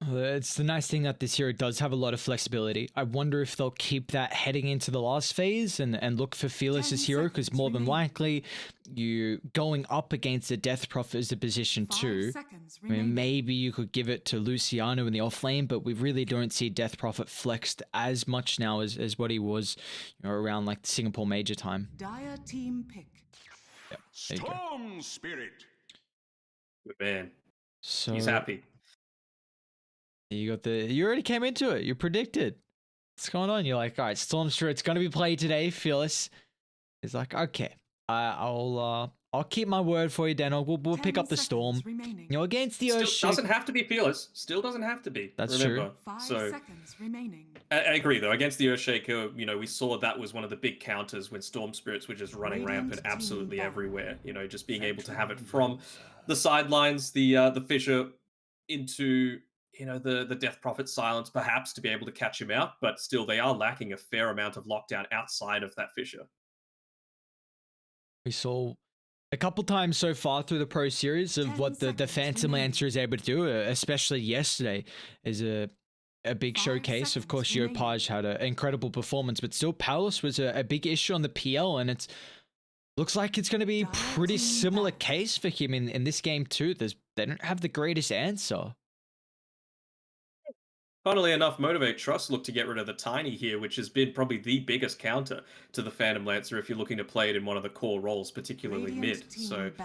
It's the nice thing that this hero does have a lot of flexibility. I wonder if they'll keep that heading into the last phase and look for Fearless as hero, because more than likely you going up against the Death Prophet is a position 2. I mean, maybe you could give it to Luciano in the off lane, but we really don't see Death Prophet flexed as much now as what he was, around like the Singapore Major time. Dire team pick. Yep, Storm Spirit. Good man. So he's happy. You already came into it. You predicted. What's going on? You're like, all right, Storm Spirit's going to be played today. Fearless. He's like, okay, I'll keep my word for you, Danog. We'll pick up the Storm. Against the Earth. Still doesn't have to be Fearless. Still doesn't have to be. That's Remember. true. 5 so seconds remaining. I agree though. Against the Earthshaker, we saw that was one of the big counters when Storm Spirits were just running rampant absolutely everywhere. Just being able to have it from the sidelines, the fissure into the Death Prophet silence, perhaps to be able to catch him out, but still they are lacking a fair amount of lockdown outside of that fissure. We saw a couple times so far through the Pro Series of what the Phantom Lancer is able to do, especially yesterday, is a big showcase. Of course, Yopaj had an incredible performance, but still Paulus was a big issue on the PL, and it's looks like it's going to be a pretty similar case for him in this game too. They don't have the greatest answer. Funnily enough, Motivate.Trust looked to get rid of the Tiny here, which has been probably the biggest counter to the Phantom Lancer if you're looking to play it in one of the core roles, particularly mid. So a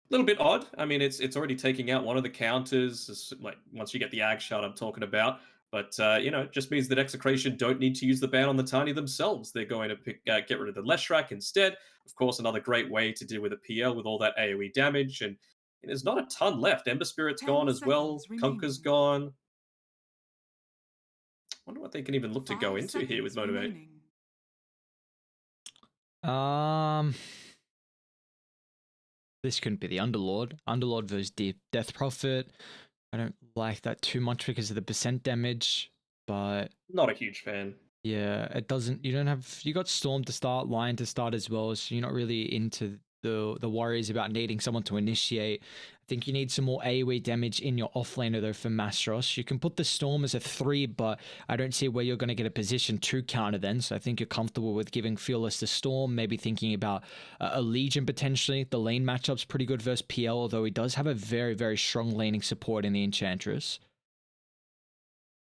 little bit odd. I mean, it's already taking out one of the counters, like once you get the Ag shot I'm talking about. But, it just means that Execration don't need to use the ban on the Tiny themselves. They're going to get rid of the Leshrac instead. Of course, another great way to deal with a PL with all that AoE damage. And there's not a ton left. Ember Spirit's gone as well. Kunkka's gone. Wonder what they can even look to go into here with Motivate. This couldn't be the Underlord. Underlord versus Death Prophet. I don't like that too much because of the percent damage, but not a huge fan. Yeah, it doesn't. You got Storm to start, Lion to start as well, so you're not really into the worries about needing someone to initiate. I think you need some more AoE damage in your offlaner though for MG.Trust. You can put the Storm as a 3, but I don't see where you're going to get a position 2 counter then, so I think you're comfortable with giving Fearless the Storm, maybe thinking about a Legion potentially. The lane matchup's pretty good versus PL, although he does have a very, very strong laning support in the Enchantress.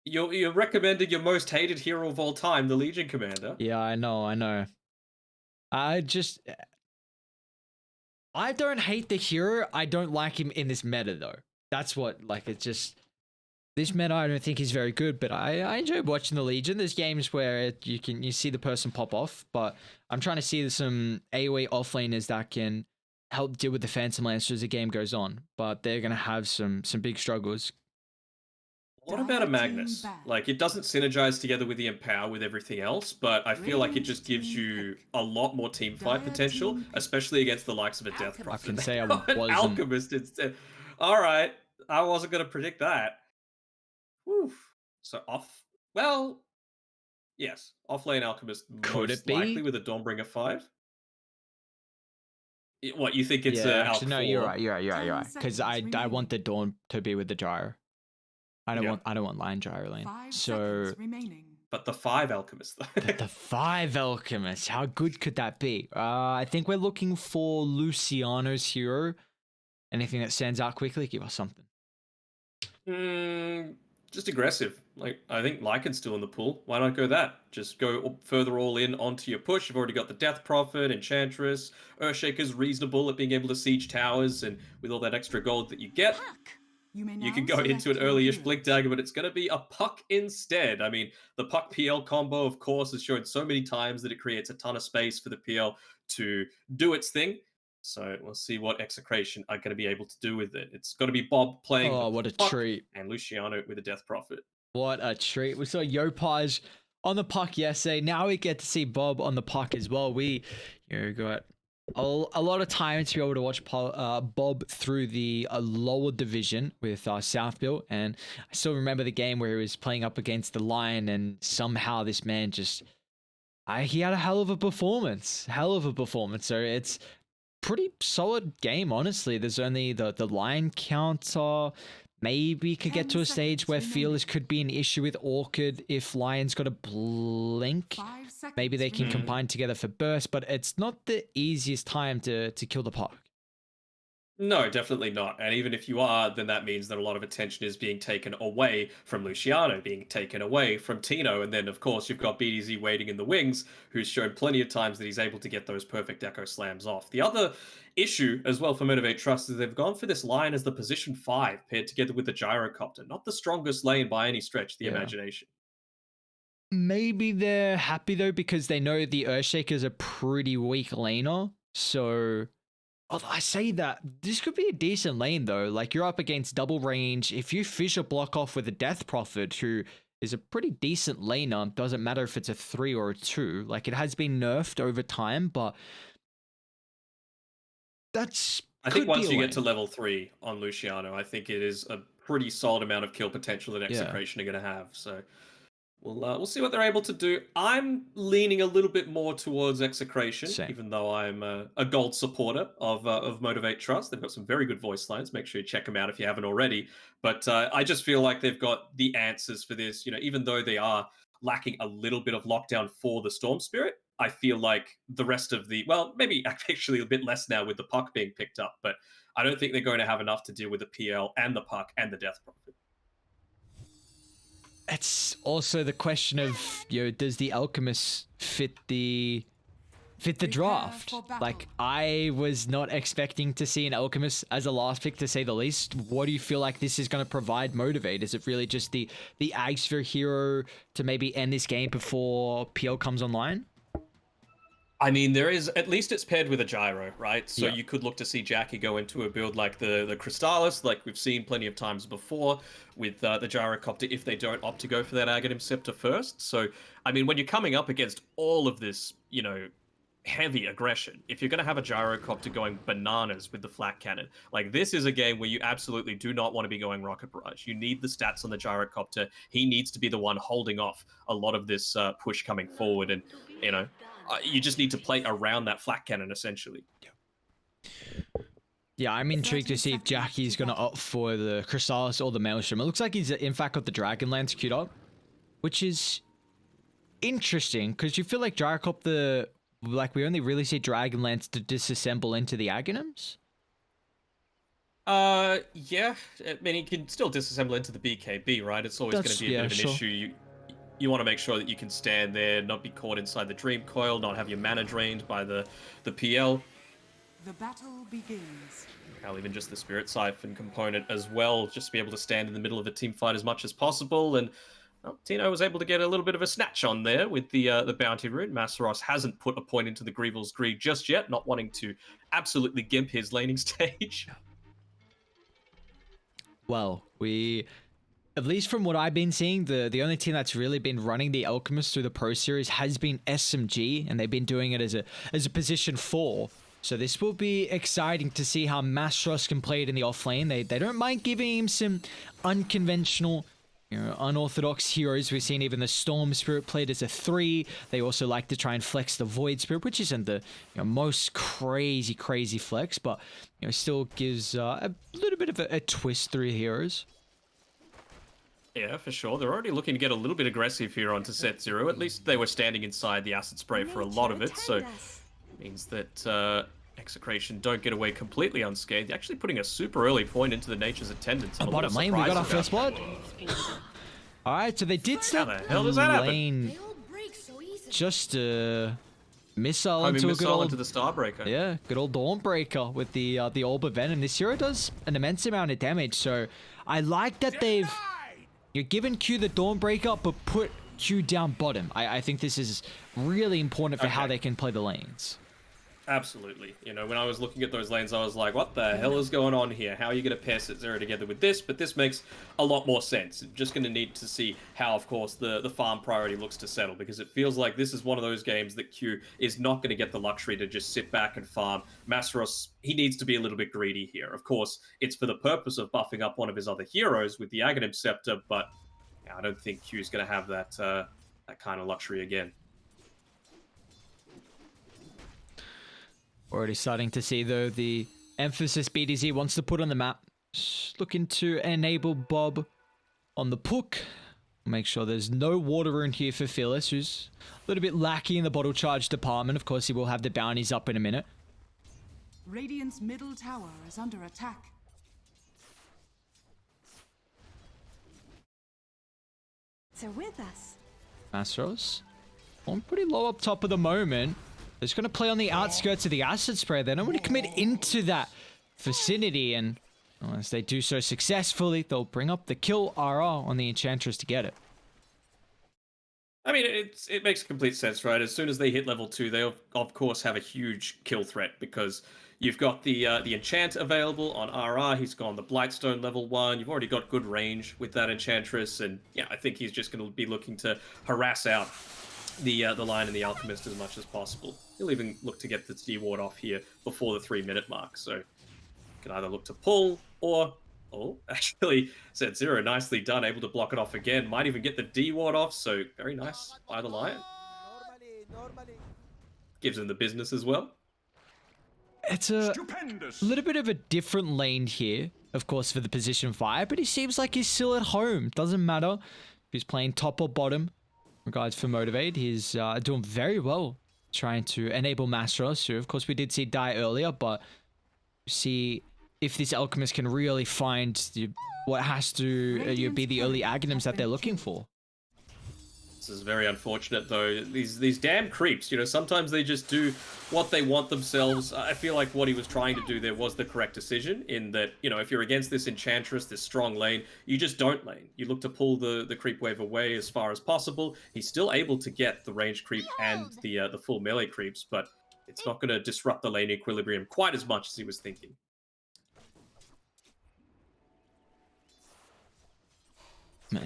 You're recommending your most hated hero of all time, the Legion Commander. Yeah, I know. I don't hate the hero. I don't like him in this meta though. That's what, it's just, this meta I don't think is very good, but I enjoy watching the Legion. There's games where you see the person pop off, but I'm trying to see some AoE offlaners that can help deal with the Phantom Lancer as the game goes on, but they're going to have some big struggles. What about a Magnus? It doesn't synergize together with the Empower with everything else, but I feel like it just gives you a lot more team fight potential, especially against the likes of a Death Prophet. I can say I wasn't. Alchemist instead. All right, I wasn't going to predict that. Whew. So yes, offlane Alchemist could most it be? Likely with a Dawnbringer 5. What, you think it's actually, no, you're right. Because I want the Dawn to be with the Gyro. I don't want Lion Gyro lane. So, but the 5 Alchemist though. the 5 Alchemist, how good could that be? I think we're looking for Luciano's hero. Anything that stands out quickly, give us something. Just aggressive. I think Lycan's still in the pool. Why not go that? Just go further all in onto your push. You've already got the Death Prophet, Enchantress. Earthshaker's reasonable at being able to siege towers, and with all that extra gold that you get, you can go into an early-ish Blink Dagger, but it's going to be a Puck instead. I mean, the Puck PL combo, of course, has shown so many times that it creates a ton of space for the PL to do its thing. So we'll see what Execration are going to be able to do with it. It's got to be Bob playing what a Puck treat. And Luciano with a Death Prophet. What a treat. We saw Yopaj on the Puck yesterday. Now we get to see Bob on the Puck as well. We got a lot of time to be able to watch Bob through the lower division with Southbill, and I still remember the game where he was playing up against the Lion, and somehow this man he had a hell of a performance. So it's pretty solid game, honestly. There's only the Lion counter, maybe could get 10 to a stage seconds where remaining. Fearless could be an issue with Orchid if Lion's got a blink. 5 seconds Maybe they can remaining. combine together for burst, but it's not the easiest time to kill the puck. No, definitely not. And even if you are, then that means that a lot of attention is being taken away from Luciano, being taken away from Tino. And then, of course, you've got BDZ waiting in the wings, who's shown plenty of times that he's able to get those perfect echo slams off. The other issue as well for Motivate.Trust is they've gone for this line as the position 5, paired together with the gyrocopter. Not the strongest lane by any stretch of the imagination. Maybe they're happy though because they know the Earthshaker's a pretty weak laner. So I say that this could be a decent lane though. Like you're up against double range. If you Fissure block off with a Death Prophet, who is a pretty decent laner, doesn't matter if it's a 3 or a 2. Like it has been nerfed over time, but that's. I think once you get to level 3 on Luciano, I think it is a pretty solid amount of kill potential that Execration are going to have. So we'll see what they're able to do. I'm leaning a little bit more towards Execration, even though I'm a gold supporter of Motivate.Trust. They've got some very good voice lines. Make sure you check them out if you haven't already. But I just feel like they've got the answers for this. You know, even though they are lacking a little bit of lockdown for the Storm Spirit, I feel like the rest of the, well, maybe actually a bit less now with the puck being picked up, but I don't think they're going to have enough to deal with the PL and the puck and the Death Prophet. It's also the question of, does the Alchemist fit the draft? Like, I was not expecting to see an Alchemist as a last pick, to say the least. What do you feel like this is going to provide Motivate? Is it really just the Agsphere hero to maybe end this game before PL comes online? I mean, there is, at least it's paired with a gyro, right? So you could look to see Jackie go into a build like the Crystallis, like we've seen plenty of times before with the gyrocopter, if they don't opt to go for that Aghanim Scepter first. So, I mean, when you're coming up against all of this, heavy aggression, if you're going to have a gyrocopter going bananas with the flak cannon, like this is a game where you absolutely do not want to be going rocket barrage. You need the stats on the gyrocopter. He needs to be the one holding off a lot of this push coming forward, and you just need to play around that flak cannon essentially. Yeah, I'm intrigued to see if Jackie's going to opt for the Crystallis or the Maelstrom. It looks like he's in fact got the Dragonlance queued up, which is interesting because you feel like Gyrocopter, like we only really see Dragonlance to disassemble into the Aghanims. Yeah. I mean, he can still disassemble into the BKB, right? It's always going to be a bit of an issue. You want to make sure that you can stand there, not be caught inside the Dream Coil, not have your mana drained by the PL. The battle begins. Hell, even just the Spirit Siphon component as well, just to be able to stand in the middle of a team fight as much as possible. And Tino was able to get a little bit of a snatch on there with the Bounty Rune. Masaros hasn't put a point into the Grievel's Greed just yet, not wanting to absolutely gimp his laning stage. Well, at least from what I've been seeing, the only team that's really been running the Alchemist through the Pro Series has been SMG, and they've been doing it as a position 4. So this will be exciting to see how Masaros can play it in the offlane. They don't mind giving him some unconventional, unorthodox heroes. We've seen even the Storm Spirit played as a 3. They also like to try and flex the Void Spirit, which isn't the most crazy flex, but still gives a little bit of a twist through heroes. Yeah, for sure. They're already looking to get a little bit aggressive here onto set 0. At least they were standing inside the acid spray for a lot of it, so it means that Execration don't get away completely unscathed. They're actually putting a super early point into the Nature's Attendance. Bottom lane, we got our first blood. Alright, so they did set How the hell does that lane happen? just missile into a good old, into the Starbreaker. Yeah, good old Dawnbreaker with the Orb of Venom. This hero does an immense amount of damage, so I like that you're giving Q the Dawnbreaker, but put Q down bottom. I think this is really important for how they can play the lanes. Absolutely. When I was looking at those lanes, I was like, what the hell is going on here? How are you going to pair set 0 together with this? But this makes a lot more sense. Just going to need to see how, of course, the farm priority looks to settle, because it feels like this is one of those games that Q is not going to get the luxury to just sit back and farm. Masaros, he needs to be a little bit greedy here. Of course, it's for the purpose of buffing up one of his other heroes with the Aghanim Scepter, but I don't think Q is going to have that kind of luxury again. Already starting to see, though, the emphasis BDZ wants to put on the map. looking to enable Bob on the Puck. Make sure there's no water rune here for Phyllis, who's a little bit lackey in the bottle charge department. Of course, he will have the bounties up in a minute. Radiant's middle tower is under attack. They're with us. Mastros on pretty low up top at the moment. They're just going to play on the outskirts of the acid spray. They don't want to commit into that vicinity, and unless they do so successfully, they'll bring up the kill RR on the Enchantress to get it. I mean, it makes complete sense, right? As soon as they hit level 2, they of course have a huge kill threat, because you've got the enchant available on RR. He's gone the Blightstone level 1. You've already got good range with that Enchantress, and yeah, I think he's just going to be looking to harass out the Lion and the Alchemist as much as possible. He'll even look to get the D-ward off here before the 3-minute mark, so you can either look to pull or... Oh, actually, Set Zero, nicely done, able to block it off again. Might even get the D-ward off, so very nice by the Lion. Gives him the business as well. It's a Stupendous. little bit of a different lane here, of course, for the position 5, but he seems like he's still at home. Doesn't matter if he's playing top or bottom. Regards for Motivate, he's doing very well, trying to enable Mastros, who, of course, we did see die earlier, but see if this Alchemist can really find what has to be the early Aghanims that they're looking for. This is very unfortunate, though. These damn creeps, you know, sometimes they just do what they want themselves. I feel like what he was trying to do there was the correct decision, in that, you know, if you're against this Enchantress, this strong lane, you just don't lane. You look to pull the creep wave away as far as possible. He's still able to get the range creep and the full melee creeps, but it's not going to disrupt the lane equilibrium quite as much as he was thinking.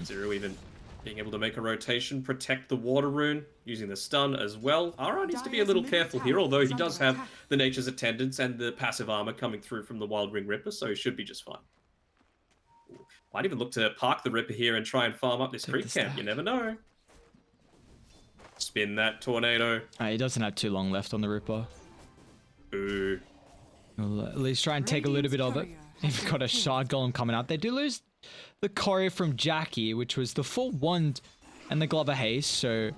Zero even being able to make a rotation, protect the water rune, using the stun as well. Ara needs to be a little careful here, although he does have the Nature's Attendants and the passive armor coming through from the Wild Ring Ripper, so he should be just fine. Might even look to park the Ripper here and try and farm up this creep camp, you never know. Spin that tornado. He doesn't have too long left on the Ripper. Ooh. We'll at least try and take a little bit of it. They've got a Shard Golem coming out. They do lose the Courier from Jackie, which was the full wand and the Glover Haste, so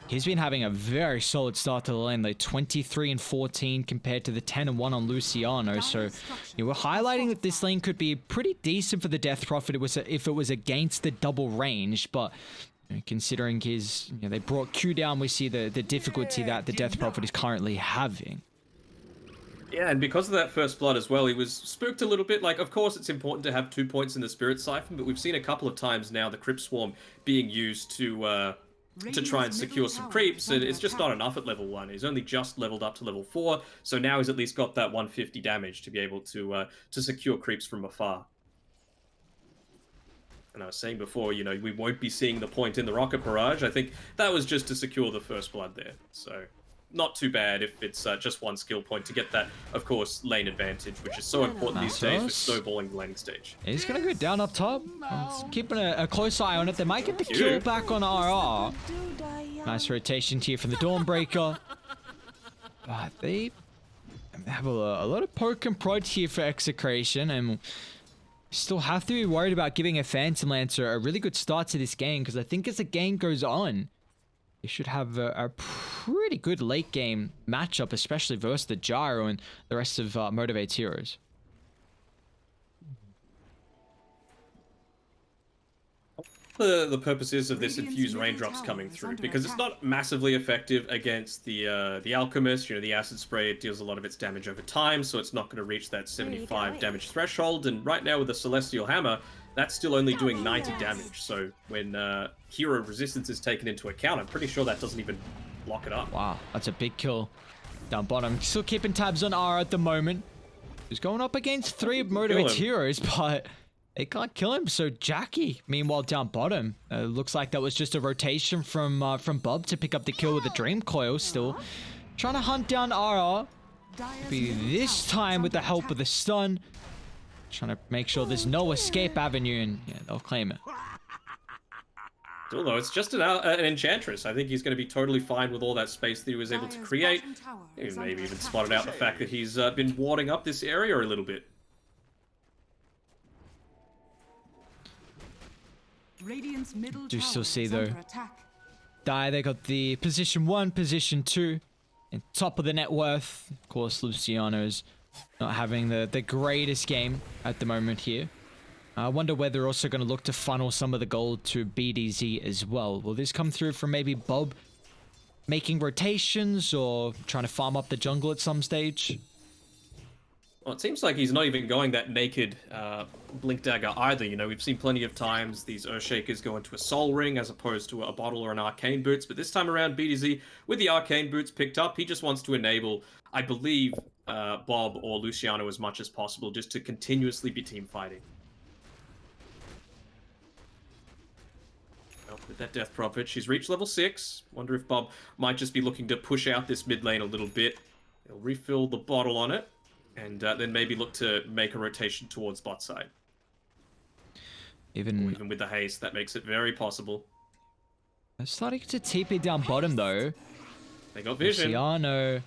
he's been having a very solid start to the lane, like 23 and 14 compared to the 10 and 1 on Luciano. So you were highlighting that this lane could be pretty decent for the Death Prophet if it was against the double range, but you know, considering his, you know, they brought Q down, we see the difficulty that the Death Prophet is currently having. Yeah, and because of that first blood as well, he was spooked a little bit. Like, of course, it's important to have 2 points in the Spirit Siphon, but we've seen a couple of times now the Crypt Swarm being used to try and secure some creeps, and it's just not enough at level 1. He's only just leveled up to level 4, so now he's at least got that 150 damage to be able to secure creeps from afar. And I was saying before, you know, we won't be seeing the point in the Rocket Barrage. I think that was just to secure the first blood there, so... Not too bad if it's just one skill point to get that, of course, lane advantage, which is so important these days with snowballing the laning stage. He's going to go down up top. He's keeping a close eye on it. They might get the kill back on RR. Nice rotation here from the Dawnbreaker. But they have a lot of poke and prod here for Execration, and still have to be worried about giving a Phantom Lancer a really good start to this game, because I think as the game goes on, you should have a pretty good late game matchup, especially versus the Gyro and the rest of Motivate's heroes. The purposes of this infused raindrops coming through, because it's not massively effective against the Alchemist. You know, the acid spray, it deals a lot of its damage over time, so it's not going to reach that 75 damage threshold. And right now with the Celestial Hammer, that's still only doing 90 damage. So when hero resistance is taken into account, I'm pretty sure that doesn't even lock it up. Wow, that's a big kill down bottom. Still keeping tabs on R at the moment. He's going up against 3 of Motivate's heroes, but they can't kill him. So Jackie, meanwhile, down bottom. Looks like that was just a rotation from Bob to pick up the kill with the Dream Coil. Still trying to hunt down RR. Be this time with the help of the stun. Trying to make sure there's no escape avenue, and yeah, they'll claim it. Although it's just an Enchantress, I think he's going to be totally fine with all that space that he was able to create. Maybe even spotted out the fact that he's been warding up this area a little bit. Radiant's middle Do tower still see is though. under attack. They got the position 1, position 2, and top of the net worth. Of course, Luciano's not having the greatest game at the moment here. I wonder whether they're also going to look to funnel some of the gold to BDZ as well. Will this come through from maybe Bob making rotations or trying to farm up the jungle at some stage? Well, it seems like he's not even going that naked Blink Dagger either. You know, we've seen plenty of times these Earthshakers go into a Soul Ring as opposed to a bottle or an Arcane Boots. But this time around, BDZ, with the Arcane Boots picked up, he just wants to enable, I believe, Bob or Luciano as much as possible just to continuously be team fighting. Well, with that Death Prophet, she's reached level 6. Wonder if Bob might just be looking to push out this mid lane a little bit. He'll refill the bottle on it. And then maybe look to make a rotation towards bot side. Even with the haste, that makes it very possible. They're starting to TP down bottom though. They got vision. Luciano.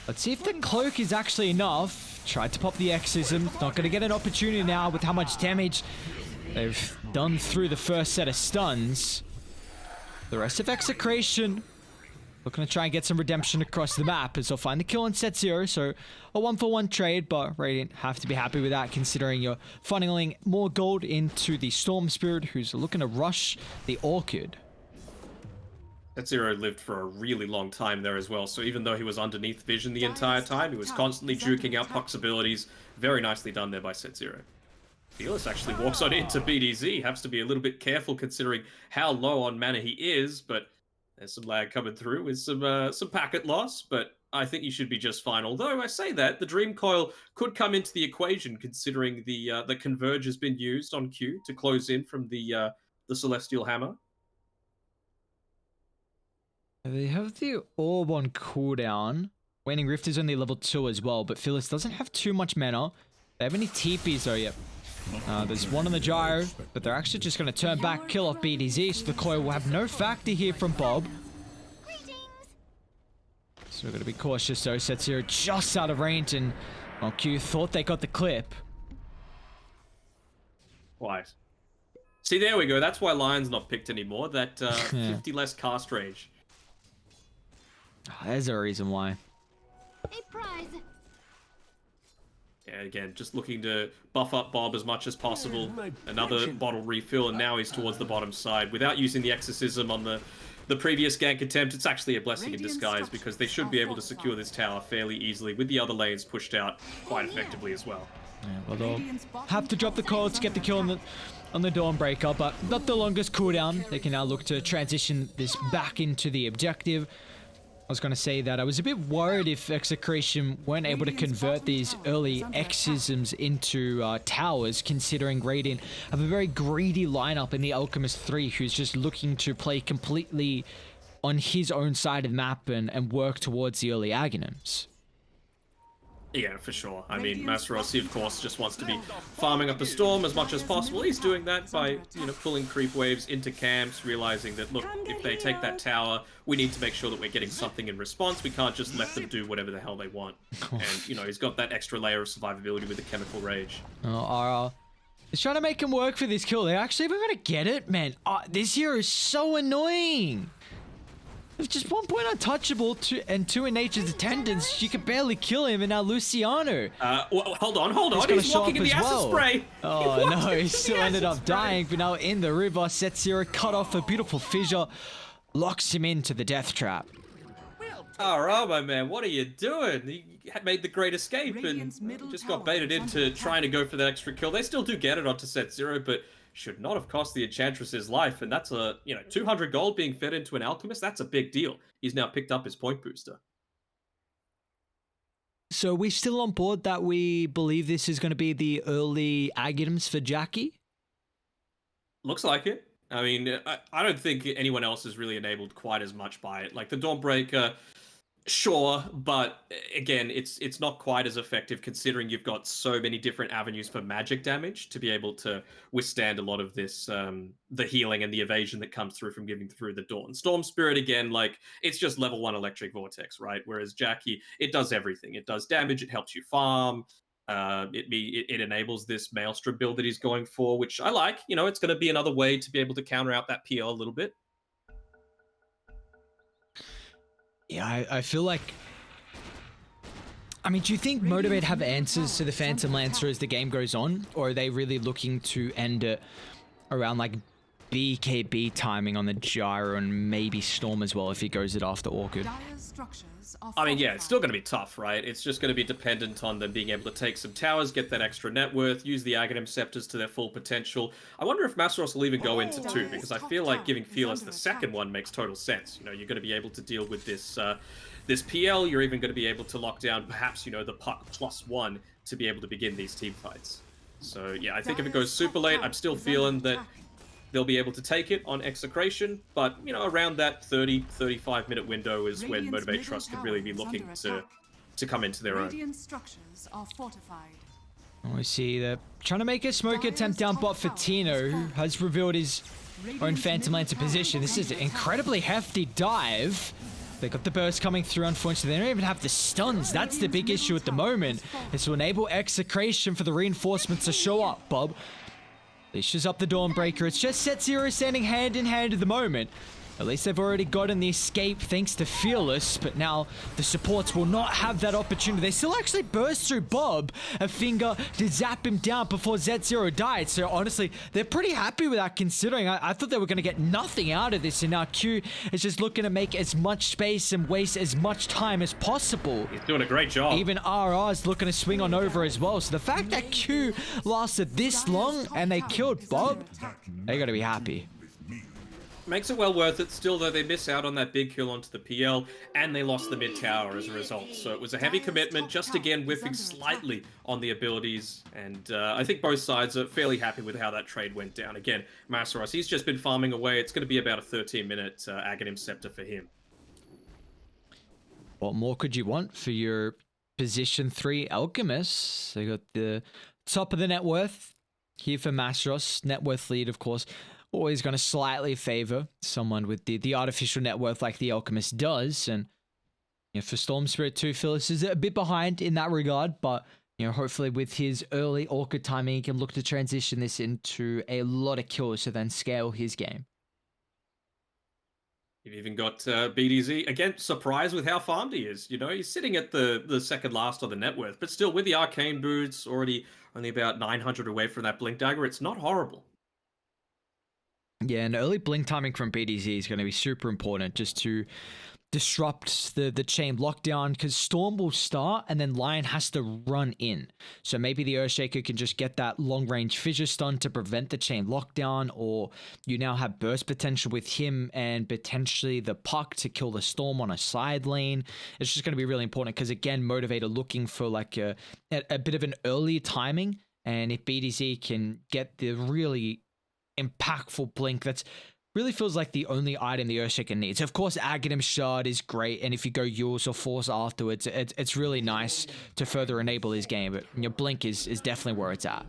Let's see if the cloak is actually enough. Tried to pop the Exorcism. Not going to get an opportunity now with how much damage they've done through the first set of stuns. The rest of Execration looking to try and get some redemption across the map as they'll find the kill on set 0. So a 1-for-1 trade, but Radiant have to be happy with that considering you're funneling more gold into the Storm Spirit who's looking to rush the Orchid. Set 0 lived for a really long time there as well. So even though he was underneath vision the entire time, he was constantly juking out Puck's abilities. Very nicely done there by Set 0. Fearless actually walks on into BDZ. Has to be a little bit careful considering how low on mana he is, but there's some lag coming through with some packet loss, but I think you should be just fine. Although I say that, the Dream Coil could come into the equation considering the Converge has been used on Q to close in from the Celestial Hammer. They have the Orb on cooldown. Waning Rift is only level 2 as well, but Phyllis doesn't have too much mana. They have any TPs though yet. There's one on the gyro, but they're actually just going to turn back, kill off BDZ, so the coil will have no factor here from Bob. So we're going to be cautious though. Set 0 just out of range, and well, Q thought they got the clip. Wise. See, there we go. That's why Lion's not picked anymore. That 50 less cast range. There's a reason why. A prize. Yeah, again, just looking to buff up Bob as much as possible. Another bottle refill, and now he's towards the bottom side. Without using the Exorcism on the previous gank attempt, it's actually a blessing in disguise because they should be able to secure this tower fairly easily with the other lanes pushed out quite effectively as well. Yeah, well, they'll have to drop the coil to get the kill on the Dawnbreaker, but not the longest cooldown. They can now look to transition this back into the objective. I was going to say that I was a bit worried if Execration weren't able to convert these early Exorcisms into towers, considering Radiant have a very greedy lineup in the Alchemist 3, who's just looking to play completely on his own side of the map and work towards the early Aghanims. Yeah, for sure. I mean, Master Rossi, of course, just wants to be farming up the storm as much as possible. He's doing that by, pulling creep waves into camps, realizing that, look, if they take that tower, we need to make sure that we're getting something in response. We can't just let them do whatever the hell they want. And, he's got that extra layer of survivability with the Chemical Rage. He's trying to make him work for this kill. They're actually even going to get it, man. This hero is so annoying. It's just 1 point untouchable, and 2 in Nature's Attendants. You can barely kill him, and now Luciano. Well, hold on. He's walking in the acid spray. Oh, no, he still ended up dying, but now in the river, Set 0 cut off a beautiful fissure, locks him into the death trap. Alright, my man, what are you doing? He had made the great escape and just got baited into trying to go for that extra kill. They still do get it onto Set 0, but should not have cost the Enchantress's life, and that's 200 gold being fed into an Alchemist. That's a big deal. He's now picked up his point booster. So we still on board that we believe this is going to be the early Aghanims for Jackie? Looks like it. I mean, I don't think anyone else is really enabled quite as much by it. Like the Dawnbreaker, sure, but again, it's not quite as effective considering you've got so many different avenues for magic damage to be able to withstand a lot of this, the healing and the evasion that comes through from giving through the Dawn. Storm Spirit, again, like, it's just level 1 Electric Vortex, right? Whereas Jackie, it does everything. It does damage, it helps you farm, It enables this Maelstrom build that he's going for, which I like. You know, it's going to be another way to be able to counter out that PL a little bit. Yeah, I feel like... I mean, do you think Motivate have answers to the Phantom Lancer as the game goes on? Or are they really looking to end it around like BKB timing on the Gyro and maybe Storm as well if he goes it after Orchid? I mean, yeah, it's still going to be tough, right? It's just going to be dependent on them being able to take some towers, get that extra net worth, use the Aghanim Scepters to their full potential. I wonder if Masteros will even go into 2, because I feel like giving Fearless the second one makes total sense. You know, you're going to be able to deal with this this PL, you're even going to be able to lock down perhaps, you know, the puck +1 to be able to begin these team fights. So, yeah, I think if it goes super late, I'm still feeling that they'll be able to take it on Execration, but, you know, around that 30-35 minute window is when Motivate.Trust could really be looking to come into their own. We see that trying to make a smoke attempt down bot for Tino, who has revealed his own Phantom Lancer position. This is an incredibly hefty dive. They got the burst coming through, unfortunately. They don't even have the stuns. That's the big issue at the moment, is to enable Execration for the reinforcements to show up, Bob. Leashes up the Dawnbreaker. It's just Set Zero standing hand in hand at the moment. At least they've already gotten the escape thanks to Fearless, but now the supports will not have that opportunity. They still actually burst through Bob, a finger to zap him down before Z0 died. So honestly, they're pretty happy with that, considering I thought they were going to get nothing out of this, and now Q is just looking to make as much space and waste as much time as possible. He's doing a great job. Even RR is looking to swing on over as well. So the fact that Q lasted this long and they killed Bob, they got to be happy. Makes it well worth it. Still, though, they miss out on that big kill onto the PL, and they lost the mid tower as a result. So it was a heavy commitment, just again whiffing slightly on the abilities. And I think both sides are fairly happy with how that trade went down. Again, Masteros, he's just been farming away. It's going to be about a 13-minute Aghanim Scepter for him. What more could you want for your position 3 Alchemists? They got the top of the net worth here for Masteros. Net worth lead, of course, always going to slightly favor someone with the artificial net worth like the Alchemist does. And you know, for Storm Spirit 2, Phyllis is a bit behind in that regard, but you know, hopefully with his early Orchid timing, he can look to transition this into a lot of kills to then scale his game. You've even got BDZ, again, surprised with how farmed he is. You know, he's sitting at the second last on the net worth, but still with the Arcane Boots, already only about 900 away from that Blink Dagger, it's not horrible. Yeah, and early blink timing from BDZ is going to be super important just to disrupt the chain lockdown, because Storm will start and then Lion has to run in. So maybe the Earthshaker can just get that long-range fissure stun to prevent the chain lockdown, or you now have burst potential with him and potentially the puck to kill the Storm on a side lane. It's just going to be really important because, again, Motivator looking for like a bit of an early timing, and if BDZ can get the really impactful blink, that's really feels like the only item the Earthshaker needs. Of course, Aghanim Shard is great, and if you go Yules or Force afterwards, it's really nice to further enable his game, but your blink is definitely where it's at.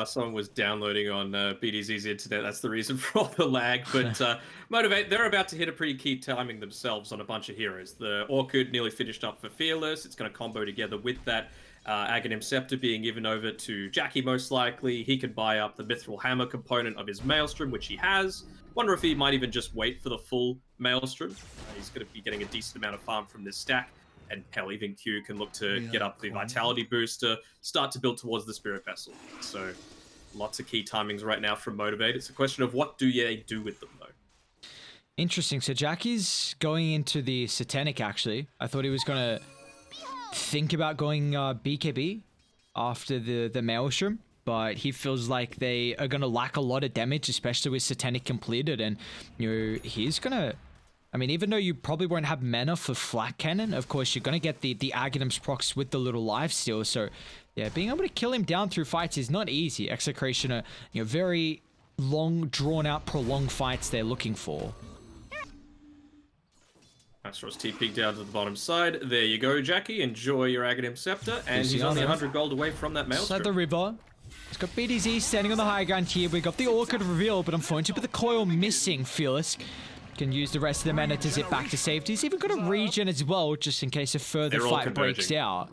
Someone was downloading on BDZ's internet. That's the reason for all the lag. But Motivate, they're about to hit a pretty key timing themselves on a bunch of heroes. The Orchid nearly finished up for Fearless. It's going to combo together with that Aghanim Scepter being given over to Jackie, most likely. He can buy up the Mithril Hammer component of his Maelstrom, which he has. Wonder if he might even just wait for the full Maelstrom. He's going to be getting a decent amount of farm from this stack. And hell, even Q can look to get up the Vitality booster, start to build towards the Spirit Vessel. So lots of key timings right now from Motivate. It's a question of what do they do with them, though. Interesting. So Jackie's going into the Satanic, actually. I thought he was going to think about going BKB after the Maelstrom, but he feels like they are going to lack a lot of damage, especially with Satanic completed. And, you know, he's going to... I mean, even though you probably won't have mana for Flak Cannon, of course, you're going to get the Aghanim's procs with the little lifesteal. So, yeah, being able to kill him down through fights is not easy. Execration are, you know, very long, drawn-out, prolonged fights they're looking for. Masteros TP down to the bottom side. There you go, Jackie. Enjoy your Aghanim Scepter. And he's only 100 gold away from that Maelstrom. Side the river. It's got BDZ standing on the high ground here. We got the Orchid reveal, but unfortunately, with the coil missing, Fearless can use the rest of the mana to zip back to safety. He's even got a regen as well, just in case a further fight breaks out.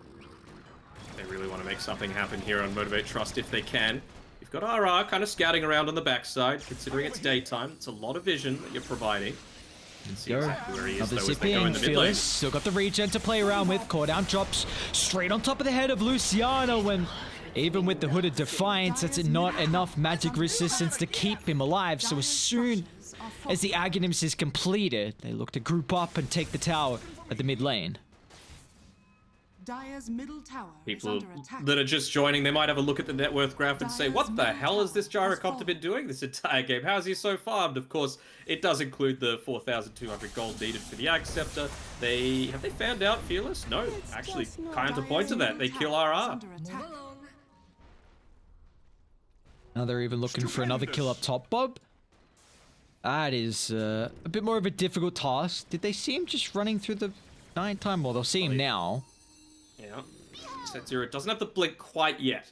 They really want to make something happen here on Motivate.Trust if they can. You've got RR kind of scouting around on the backside, considering it's daytime. It's a lot of vision that you're providing. You can see exactly where he is, though, as they go in the mid lane. Still got the regen to play around with. Core down drops straight on top of the head of Luciano when, even with the Hooded Defiance, that's not enough magic resistance to keep him alive. So as soon as the Aghanims is completed, they look to group up and take the tower at the mid lane. Dire's middle tower People is under attack. that are just joining, they might have a look at the net worth graph and say, what the hell has this Gyrocopter been doing this entire game? How's he so farmed? Of course, it does include the 4,200 gold needed for the Ag Scepter. Have they found out Fearless? No, actually, kind of point to that. They kill RR. Now they're even looking for another kill up top, Bob. That is a bit more of a difficult task. Did they see him just running through the nighttime? Well, they'll see him now. Yeah. XctN doesn't have the blink quite yet.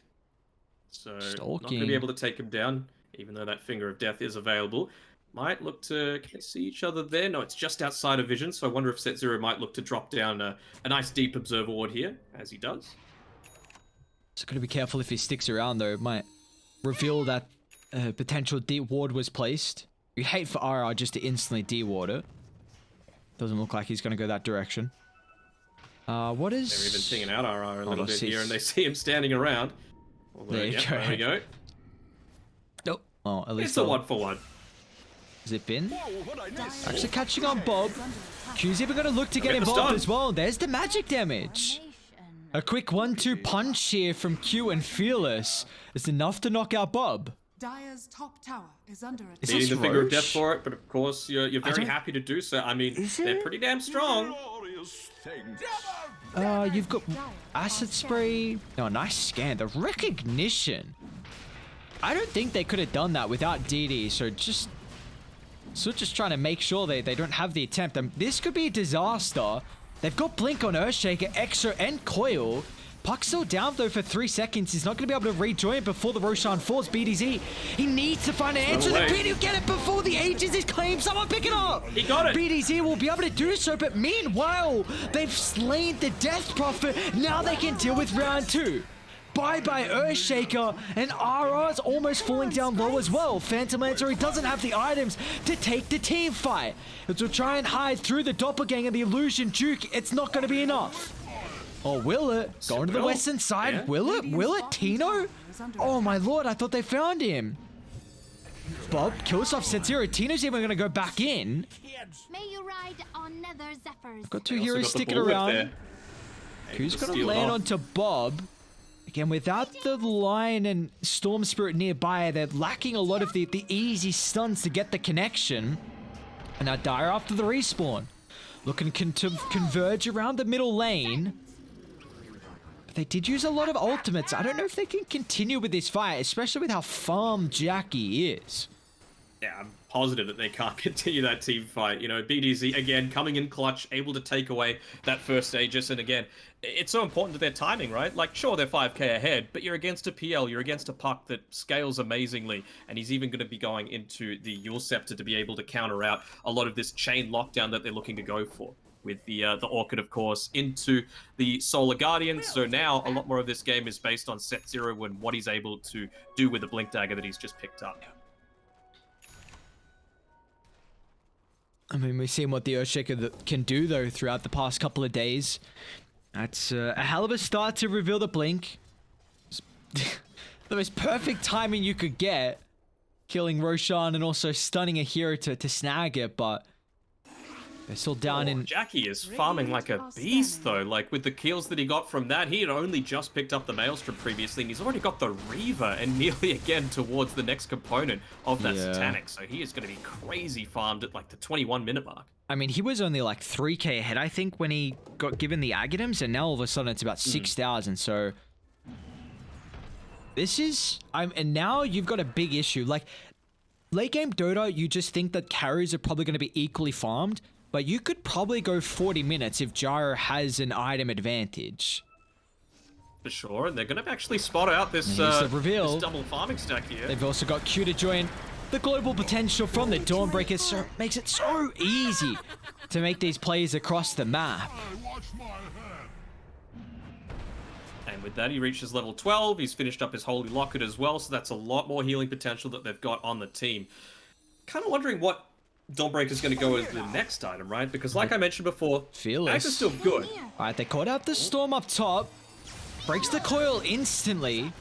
So not going to be able to take him down, even though that Finger of Death is available. Might look to... Can they see each other there? No, it's just outside of vision, so I wonder if XctN might look to drop down a nice deep Observer Ward here, as he does. So gotta be careful if he sticks around, though. It might reveal that potential deep ward was placed. You'd hate for RR just to instantly de-ward it. Doesn't look like he's gonna go that direction. What is... They're even pinging out RR a little bit here, and they see him standing around. Although, there we go. Nope. Oh, at least it's a 1-for-1. Zip in. Actually catching on Bob. Q's even gonna look to get involved as well. There's the magic damage. A quick 1-2 punch here from Q and Fearless is enough to knock out Bob. Dire's top tower is under attack. Needing the Finger of Death for it, but of course you're very happy to do so. I mean, they're pretty damn strong. You've got Acid Spray. Oh, nice scan. The recognition. I don't think they could have done that without DD, so just trying to make sure they don't have the attempt. This could be a disaster. They've got Blink on Earthshaker, Exo, and Coil. Puck's still down though for 3 seconds. He's not going to be able to rejoin it before the Roshan falls. BDZ, he needs to find an answer. The BD will get it before the Aegis is claimed. Someone pick it up. He got it. BDZ will be able to do so, but meanwhile, they've slain the Death Prophet. Now they can deal with round 2. Bye-bye Earthshaker, and RR's almost falling down low as well. Phantom Lancer, he doesn't have the items to take the team fight. It will try and hide through the Doppelganger, the Illusion Duke. It's not going to be enough. Or will it? Going to the western side. Yeah. Will it? Will it? Tino? Oh my lord, I thought they found him. Bob kills off Set0. Tino's even going to go back in. May you ride on nether zephyrs. Got 2 heroes sticking around. Who's going to land onto Bob? Again, without the Lion and Storm Spirit nearby, they're lacking a lot of the easy stuns to get the connection. And now Dire after the respawn. Looking to converge around the middle lane. But they did use a lot of ultimates. I don't know if they can continue with this fight, especially with how farmed Jackie is. Yeah, I'm positive that they can't continue that team fight. You know, BDZ, again, coming in clutch, able to take away that first Aegis. And again, it's so important to their timing, right? Like, sure, they're 5k ahead, but you're against a PL, you're against a Puck that scales amazingly, and he's even going to be going into the Yule Scepter to be able to counter out a lot of this chain lockdown that they're looking to go for. With the Orchid, of course, into the Solar Guardian. So now a lot more of this game is based on Set0 and what he's able to do with the Blink Dagger that he's just picked up. I mean, we've seen what the Earthshaker can do, though, throughout the past couple of days. That's a hell of a start to reveal the Blink. The most perfect timing you could get. Killing Roshan and also stunning a hero to snag it, but they're still down in... Jackie is farming like a beast, though. Like, with the kills that he got from that, he had only just picked up the Maelstrom previously, and he's already got the Reaver, and nearly again towards the next component of that Satanic. So he is going to be crazy farmed at, like, the 21-minute mark. I mean, he was only, like, 3k ahead, I think, when he got given the Aghanims, and now all of a sudden it's about 6,000, so... This is... And now you've got a big issue. Like, late game Dota, you just think that carries are probably going to be equally farmed, but you could probably go 40 minutes if Gyro has an item advantage. For sure, and they're going to actually spot out this, this double farming stack here. They've also got Q to join the global potential from the Dawnbreaker, so it makes it so easy to make these plays across the map. with that, he reaches level 12. He's finished up his Holy Locket as well, so that's a lot more healing potential that they've got on the team. Kind of wondering what Dawnbreaker's going to go as the next item, right? Because like I mentioned before, Fearless. Axe is still good. All right, they caught out the Storm up top. Breaks the coil instantly.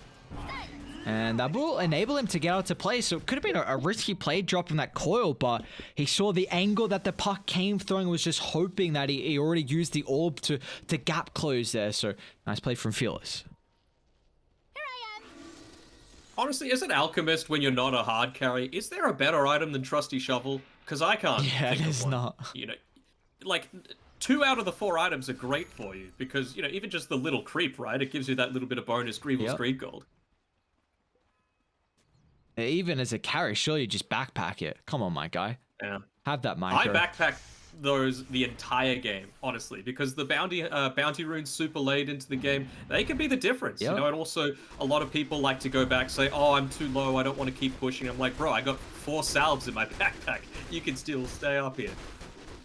And that will enable him to get out to play. So it could have been a risky play dropping that coil, but he saw the angle that the puck came through and was just hoping that he already used the orb to gap close there. So nice play from Fearless. Here I am. Honestly, as an alchemist, when you're not a hard carry, is there a better item than Trusty Shovel? Because I can't. Yeah, think it of is one. not. You know, like 2 out of the 4 items are great for you because, you know, even just the little creep, right? It gives you that little bit of bonus Greevil's Greed Gold. Even as a carry, surely you just backpack it. Come on, my guy. Yeah. Have that micro. I backpack those the entire game, honestly, because the bounty runes super late into the game, they can be the difference. Yep. You know, and also a lot of people like to go back, say, oh, I'm too low, I don't want to keep pushing. I'm like, bro, I got 4 salves in my backpack. You can still stay up here.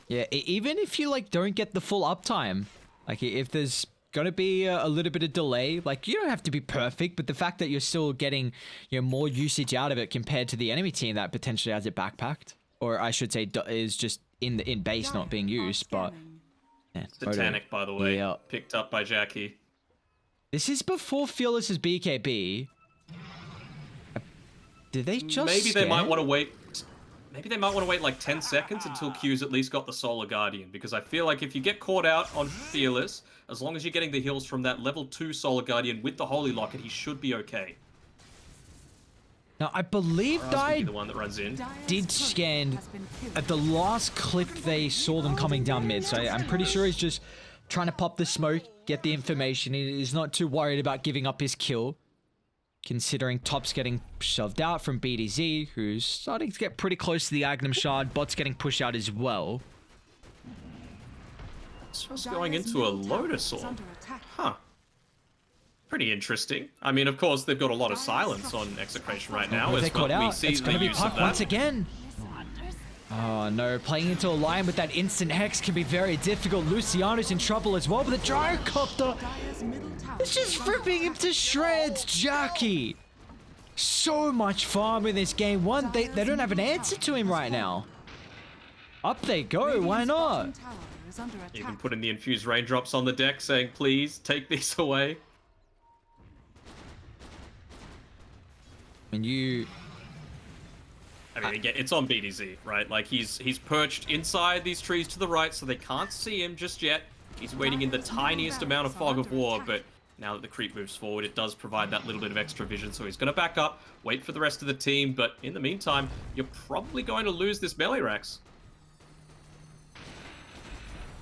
Yeah, even if you like don't get the full uptime, like if there's gonna be a little bit of delay, like you don't have to be perfect, but the fact that you're still getting, you know, more usage out of it compared to the enemy team that potentially has it backpacked, or I should say is just in base not being used. But yeah, Satanic, by the way, yeah. picked up by Jackie. This is before Fearless's BKB. Did they just Maybe they might want to wait. Maybe they might want to wait like 10 seconds until Q's at least got the Solar Guardian, because I feel like if you get caught out on Fearless, as long as you're getting the heals from that level 2 Solar Guardian with the Holy Locket, he should be okay. Now, I believe the one that runs in. did scan at the last clip they saw them coming down mid, so I'm pretty sure he's just trying to pop the smoke, get the information. He's not too worried about giving up his kill, considering top's getting shoved out from BDZ, who's starting to get pretty close to the Agnum Shard. Bot's getting pushed out as well. It's just going into a Lotus Orb. Huh. Pretty interesting. I mean, of course, they've got a lot of silence on Execration right now. They caught out. We see It's going to be use of Puck that. once again. Oh no, playing into a line with that instant hex can be very difficult. Luciano's in trouble as well, but the Gyrocopter is just ripping him to shreds. Jackie. So much farm in this game. One, they don't have an answer to him right now. Up they go, why not? Even putting the infused raindrops on the deck, saying, please, take these away. I mean, I mean, again, it's on BDZ, right? Like, he's perched inside these trees to the right, so they can't see him just yet. He's waiting in the tiniest amount of fog of war, but now that the creep moves forward, it does provide that little bit of extra vision, so he's going to back up, wait for the rest of the team, but in the meantime, you're probably going to lose this melee Rax.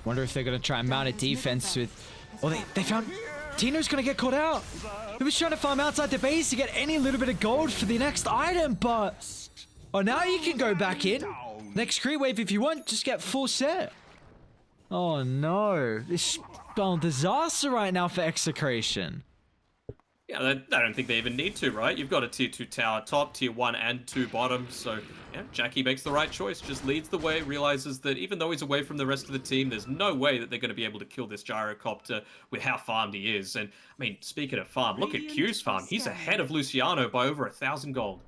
wonder if they're going to try and mount a defense with... Oh, they found... Tino's going to get caught out. He was trying to farm outside the base to get any little bit of gold for the next item, but... Oh, now you can go back in. Next creep wave, if you want, just get full set. Oh, no. This spelling disaster right now for Execration. Yeah, I don't think they even need to, right? You've got a tier 2 tower top, tier 1 and 2 bottom, so yeah, Jackie makes the right choice, just leads the way, realizes that even though he's away from the rest of the team, there's no way that they're going to be able to kill this Gyrocopter with how farmed he is. And, I mean, speaking of farm, look at Q's farm. He's ahead of Luciano by over 1,000 gold.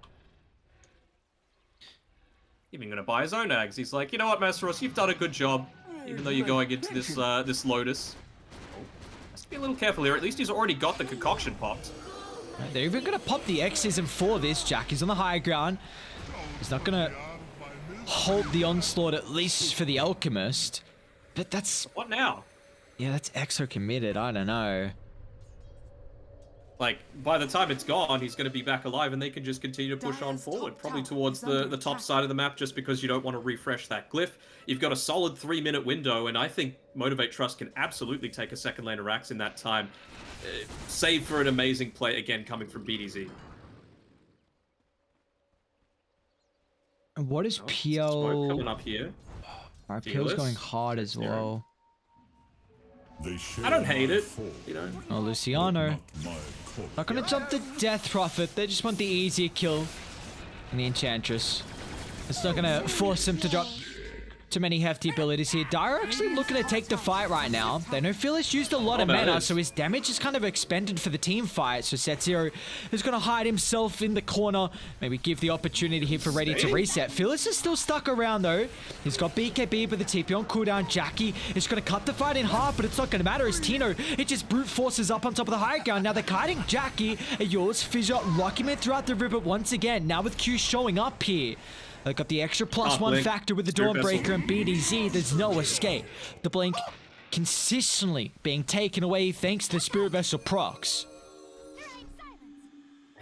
Even going to buy his own Ags. He's like, you know what, Masteros, you've done a good job, even though you're going into this this Lotus. Has to be a little careful here. At least he's already got the concoction popped. They're even going to pop the Xism for this. Jackie's on the high ground. He's not going to halt the onslaught, at least for the Alchemist. But that's... What now? Yeah, that's Exo committed. I don't know. Like, by the time it's gone, he's going to be back alive, and they can just continue to push on forward, probably towards the top side of the map, just because you don't want to refresh that glyph. You've got a solid 3-minute window, and I think Motivate.Trust can absolutely take a second lane of Rax in that time, save for an amazing play, again, coming from BDZ. And what is PL... Smoke coming up here. Alright, PL's going hard as well. I don't hate it, you know. Oh, Luciano. Not gonna jump the Death Prophet. They just want the easier kill. And the Enchantress. It's not gonna force him to drop too many hefty abilities here. Dire are actually looking to take the fight right now. They know Phyllis used a lot of mana, so his damage is kind of expended for the team fight. So Setzer is going to hide himself in the corner. Maybe give the opportunity here for Ready to reset. Phyllis is still stuck around though. He's got BKB with the TP on cooldown. Jackie is going to cut the fight in half, but it's not going to matter as Tino, it just brute forces up on top of the high ground. Now they're kiting Jackie. Yours, Fissure, rocking him throughout the river once again. Now with Q showing up here. They got the extra +1 factor with the Dawnbreaker and BDZ. There's no escape. The Blink consistently being taken away thanks to the Spirit Vessel procs.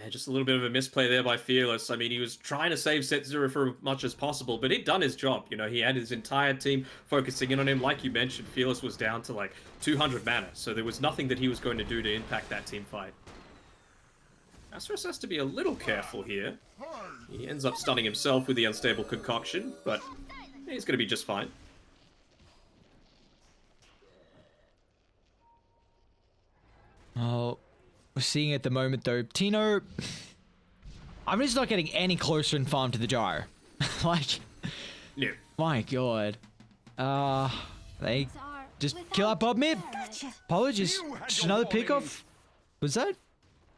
Yeah, just a little bit of a misplay there by Fearless. I mean, he was trying to save Set0 for as much as possible, but he'd done his job. You know, he had his entire team focusing in on him. Like you mentioned, Fearless was down to like 200 mana, so there was nothing that he was going to do to impact that team fight. Astros has to be a little careful here. He ends up stunning himself with the Unstable Concoction, but he's going to be just fine. Oh, we're seeing at the moment though, Tino, I'm just not getting any closer in farm to the Gyro. Like, Yeah. my god. They just kill out Bob mid. Apologies. Just another pickoff. Was that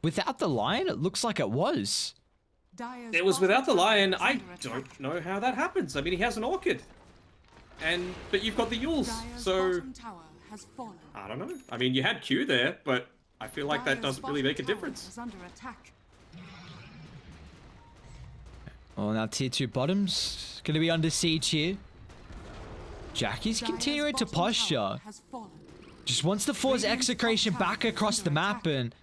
without the Lion? It looks like it was. It was without the Lion. I don't know how that happens. I mean, he has an Orchid. But you've got the Yules, so I don't know. I mean, you had Q there, but I feel like that doesn't really make a difference. Oh, now tier 2 bottom's gonna be under siege here. Jackie's continuing to posture. Just wants to force Execration back across the map, and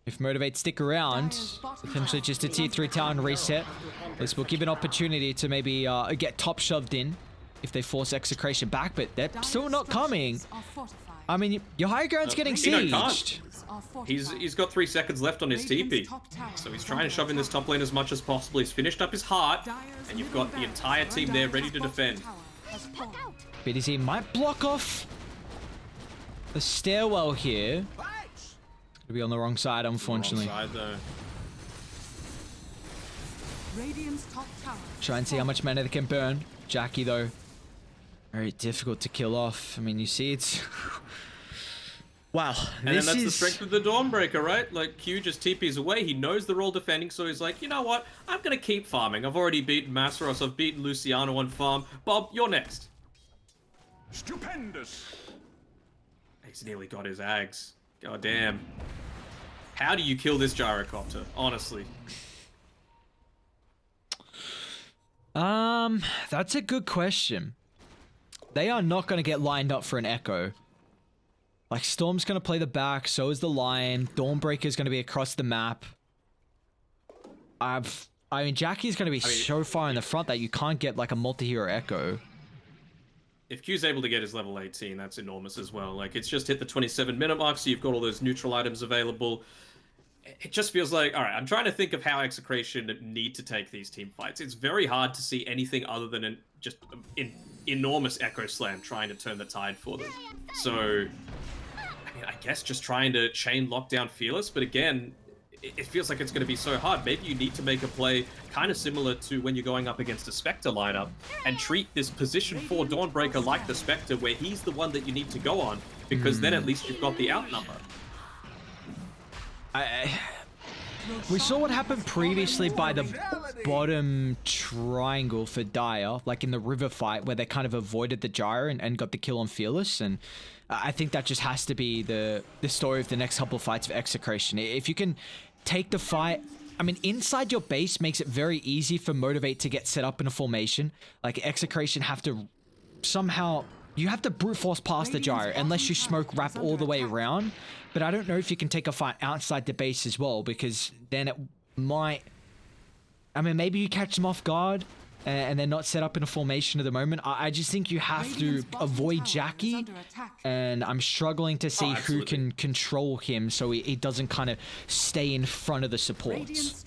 if Motivate stick around, potentially just a tier 3 town reset. This will give an opportunity to maybe get top shoved in if they force Execration back, but they're still not coming. I mean, your high ground's getting sieged. He's got 3 seconds left on his TP, so he's trying to shove in this top lane as much as possible. He's finished up his heart, and you've got the entire team there ready to defend. BDZ might block off the stairwell here. Gonna be on the wrong side, unfortunately. Wrong side, though. Try and see how much mana they can burn. Jackie, though, very difficult to kill off. I mean, you see, it's wow. And then that's the strength of the Dawnbreaker, right? Like, Q just TPs away. He knows they're all defending, so he's like, you know what? I'm gonna keep farming. I've already beaten Masaros. I've beaten Luciano on farm. Bob, you're next. Stupendous. He's nearly got his Ags. God damn. How do you kill this Gyrocopter? Honestly. That's a good question. They are not going to get lined up for an Echo. Like, Storm's going to play the back, so is the Lion. Dawnbreaker's going to be across the map. I mean, Jackie's going to be so far in the front that you can't get, like, a multi-hero Echo. If Q's able to get his level 18, that's enormous as well. Like, it's just hit the 27-minute mark, so you've got all those neutral items available. It just feels like, all right, I'm trying to think of how Execration need to take these team fights. It's very hard to see anything other than just an enormous Echo Slam trying to turn the tide for them. So, I mean, I guess just trying to chain lockdown Fearless, but again, it feels like it's going to be so hard. Maybe you need to make a play kind of similar to when you're going up against a Spectre lineup and treat this position 4 Dawnbreaker like the Spectre, where he's the one that you need to go on, because then at least you've got the outnumber. We saw what happened previously by the bottom triangle for Dire, like in the river fight, where they kind of avoided the gyro and got the kill on Fearless, and I think that just has to be the story of the next couple of fights of Execration. If you can take the fight, I mean, inside your base makes it very easy for Motivate to get set up in a formation. Like, Execration have to somehow, you have to brute force past the gyro unless you smoke wrap all the way around. But I don't know if you can take a fight outside the base as well, because then it might, I mean, maybe you catch them off guard and they're not set up in a formation at the moment. I just think you have to avoid Jackie, and I'm struggling to see who can control him so he doesn't kind of stay in front of the supports.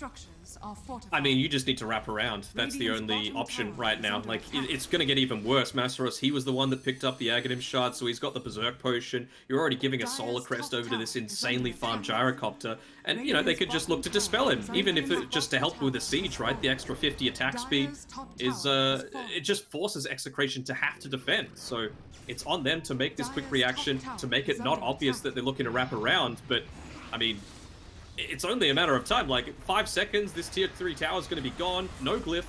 are fortified. I mean, you just need to wrap around. That's the Radiant's only bottom option tower right is now. under Like, attack. it's going to get even worse. Masteros, he was the one that picked up the Aghanim shard, so he's got the Berserk Potion. You're already giving a Solar Dire's Crest top over to this tower is insanely under farmed attack. Gyrocopter. And, you know, they could just look to dispel him, even if it just to help with the siege, right? The extra 50 attack speed Dire's top is, tower has fallen. it just forces Execration to have to defend. So it's on them to make this quick Dire's reaction, top to tower make it is not under obvious attack. that they're looking to wrap around. But, I mean, it's only a matter of time. Like, 5 seconds, this tier 3 tower is going to be gone. No glyph.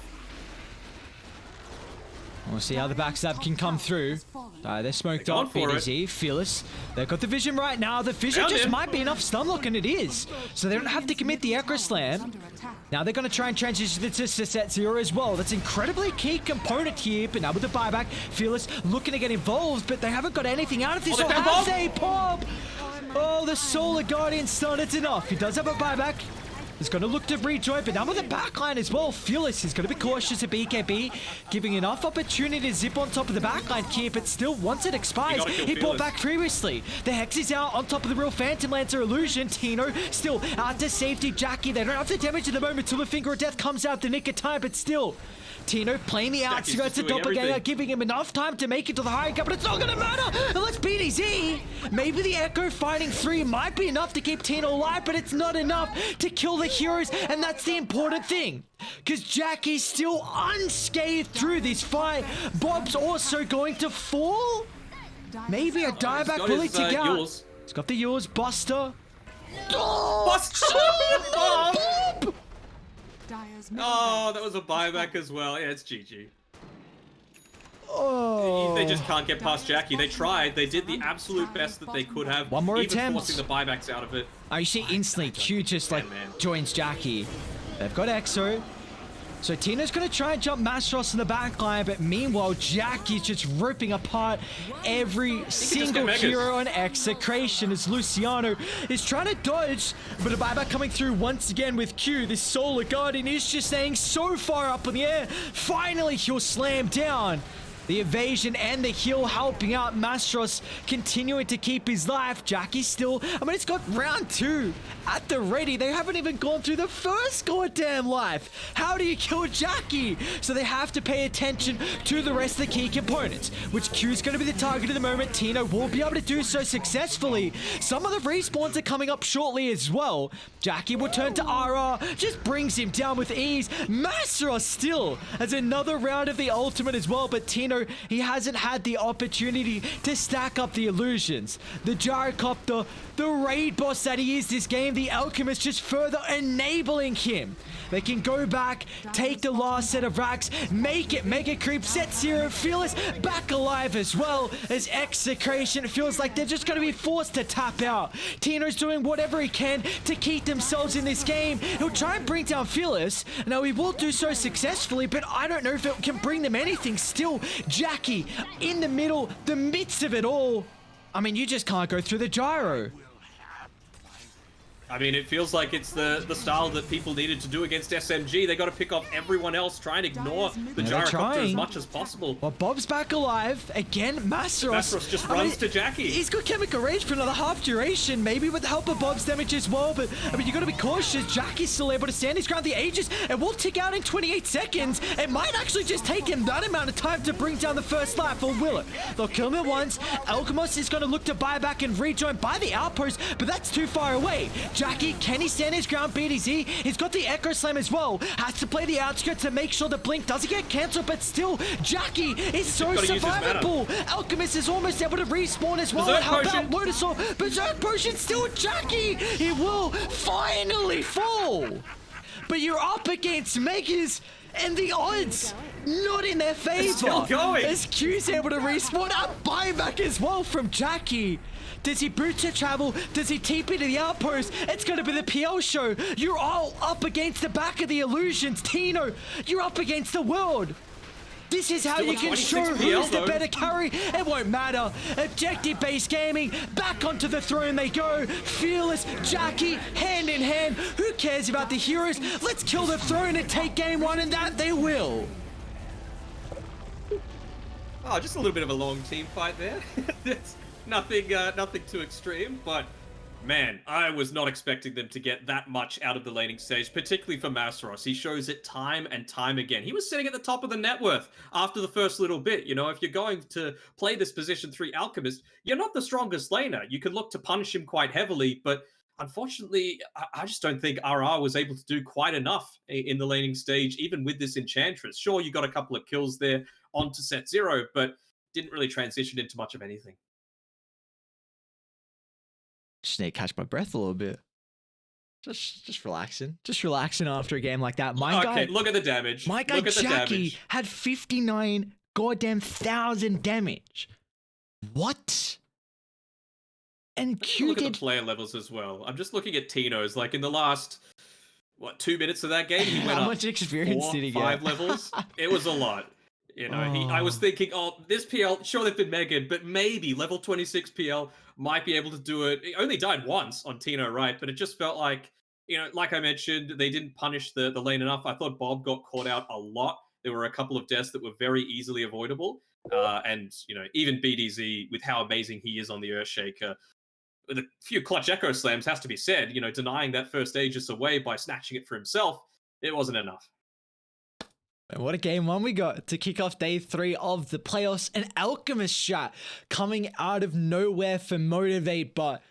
We'll see how the backstab can come through. They're smoked They're going up. for it. BTS, Fearless. They've got the vision right now. The vision Found just him. might be enough stunlock, and it is. So they don't have to commit the Echo Slam. Now they're going to try and transition to Set Zero as well. That's incredibly key component here. But now with the buyback, Fearless looking to get involved, but they haven't got anything out of this. Oh, Or they found have Bob. they, Bob? Oh, the Solar Guardian stun. It's enough. He does have a buyback. He's going to look to rejoin, but now with the backline as well. Fearless is going to be cautious at BKB, giving enough opportunity to zip on top of the backline here, but still, once it expires, gotta kill he bought Fearless. back previously. The Hex is out on top of the real Phantom Lancer illusion. Tino still out to safety. Jackie, they don't have the damage at the moment till the Finger of Death comes out the nick of time, but still. Tino playing the Jackie's outskirts just of doing Doppelganger, everything. giving him enough time to make it to the high ground, but it's not going to matter unless BDZ. Maybe the Echo fighting 3 might be enough to keep Tino alive, but it's not enough to kill the heroes, and that's the important thing. Because Jackie's still unscathed through this fight. Bob's also going to fall? Maybe a He's dieback got bully his, to get out. Yules. He's got the yours, Buster. Buster! Bob! Dire's middle Oh, barracks that was a is buyback as well. Yeah, it's GG. Oh. They just can't get past Jackie. They tried. They did the absolute best that they could have. One more even attempt. forcing the buybacks out of it. Oh, you see instantly Q just like man. joins Jackie. They've got Exo. So Tina's going to try and jump Mastros in the back line, but meanwhile Jackie's just ripping apart every single Megas. hero on Execration as Luciano is trying to dodge, but a buyback coming through once again with Q. This Solar Guardian is just staying so far up in the air. Finally he'll slam down. The evasion and the heal helping out Mastros, continuing to keep his life. Jackie's still, I mean, it's got round 2 at the ready. They haven't even gone through the first goddamn life. How do you kill Jackie? So they have to pay attention to the rest of the key components, which Q's going to be the target at the moment. Tino will be able to do so successfully. Some of the respawns are coming up shortly as well. Jackie will turn to RR, just brings him down with ease. Mastros still has another round of the ultimate as well, but Tino, he hasn't had the opportunity to stack up the illusions. The Gyrocopter, the raid boss that he is this game, the Alchemist just further enabling him. They can go back, take the last set of racks, make it Mega Creep, Set Zero, Fearless back alive as well as Execration. It feels like they're just going to be forced to tap out. Tino's doing whatever he can to keep themselves in this game. He'll try and bring down Fearless. Now he will do so successfully, but I don't know if it can bring them anything. Still, Jackie in the middle, the midst of it all. I mean, you just can't go through the gyro. I mean, it feels like it's the style that people needed to do against SMG. They got to pick off everyone else, try and ignore the Yeah, they're Gyrocopter as trying. much as possible. Well, Bob's back alive. Again, Mastros. Mastros just runs to Jackie. He's got Chemical Rage for another half duration, maybe with the help of Bob's damage as well. But, I mean, you got to be cautious. Jackie's still able to stand his ground the Aegis and will tick out in 28 seconds. It might actually just take him that amount of time to bring down the first life, or will it? They'll kill him at once. Alchemos is going to look to buy back and rejoin by the outpost, but that's too far away. Jackie, can he stand his ground? BDZ, he's got the Echo Slam as well. Has to play the outskirts to make sure the blink doesn't get cancelled, but still, Jackie is so gotta use his mana. survivable. Alchemist is almost able to respawn as well. Berserk How about Potion. Lotusaur? Berserk Potion still Jackie. He will finally fall. But you're up against Megas, and the odds not in their favor. still going. As Q's able to respawn, a buyback as well from Jackie. Does he boot to travel? Does he TP to the outpost? It's going to be the PL show. You're all up against the back of the illusions. Tino, you're up against the world. This is how Still you a can 26 show PL who's the though. better carry. It won't matter. Objective-based gaming. Back onto the throne they go. Fearless, Jackie, hand in hand. Who cares about the heroes? Let's kill the throne and take game 1, and that they will. Oh, just a little bit of a long team fight there. It's nothing too extreme, but Man, I was not expecting them to get that much out of the laning stage, particularly for Masaros. He shows it time and time again. He was sitting at the top of the net worth after the first little bit. You know, if you're going to play this position 3 Alchemist, you're not the strongest laner. You can look to punish him quite heavily, but unfortunately, I just don't think RR was able to do quite enough in the laning stage, even with this Enchantress. Sure, you got a couple of kills there onto set 0, but didn't really transition into much of anything. Just need to catch my breath a little bit. Just relaxing. Just relaxing after a game like that. Okay, look at the damage. My guy Jackie had 59 goddamn thousand damage. What? And Q look at the player levels as well. I'm just looking at Tino's. Like in the last 2 minutes of that game, he went How up much experience did he get? 5 levels. It was a lot. You know, I was thinking, oh, this PL, sure they've been megged, but maybe level 26 PL might be able to do it. He only died once on Tino, right? But it just felt like, you know, like I mentioned, they didn't punish the lane enough. I thought Bob got caught out a lot. There were a couple of deaths that were very easily avoidable. And, you know, even BDZ, with how amazing he is on the Earthshaker, with a few clutch Echo Slams, has to be said, you know, denying that first Aegis away by snatching it for himself, it wasn't enough. And what a game one we got to kick off day 3 of the playoffs. An Alchemist shot coming out of nowhere for Motivate, but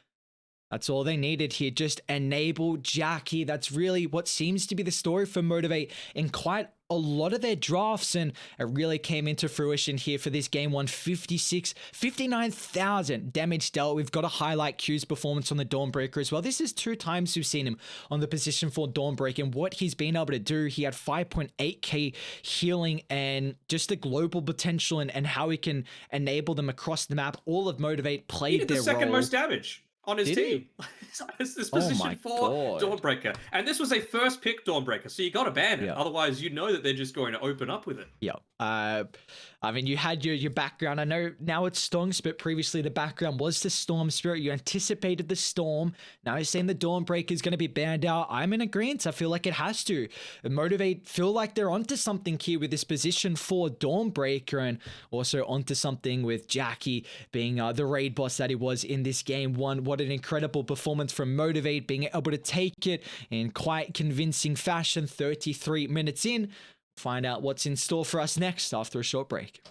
that's all they needed here. Just enable Jackie. That's really what seems to be the story for Motivate in quite a lot of their drafts, and it really came into fruition here for this game one. 59,000 damage dealt. We've got to highlight Q's performance on the Dawnbreaker as well. This is 2 times we've seen him on the position for Dawnbreaker, and what he's been able to do. He had 5.8k healing and just the global potential and how he can enable them across the map. All of Motivate played he did their the second role. most damage on his team. This position for Dawnbreaker. And this was a first pick Dawnbreaker, so you got to ban it. Otherwise, you know that they're just going to open up with it. Yeah. I mean, you had your background. I know now it's Storm Spirit. Previously, the background was the Storm Spirit. You anticipated the Storm. Now you're saying the Dawnbreaker is going to be banned out. I'm in agreement. I feel like it has to. Motivate feel like they're onto something here with this position for Dawnbreaker, and also onto something with Jackie being the raid boss that he was in this game one. What an incredible performance from Motivate, being able to take it in quite convincing fashion. 33 minutes in. Find out what's in store for us next after a short break.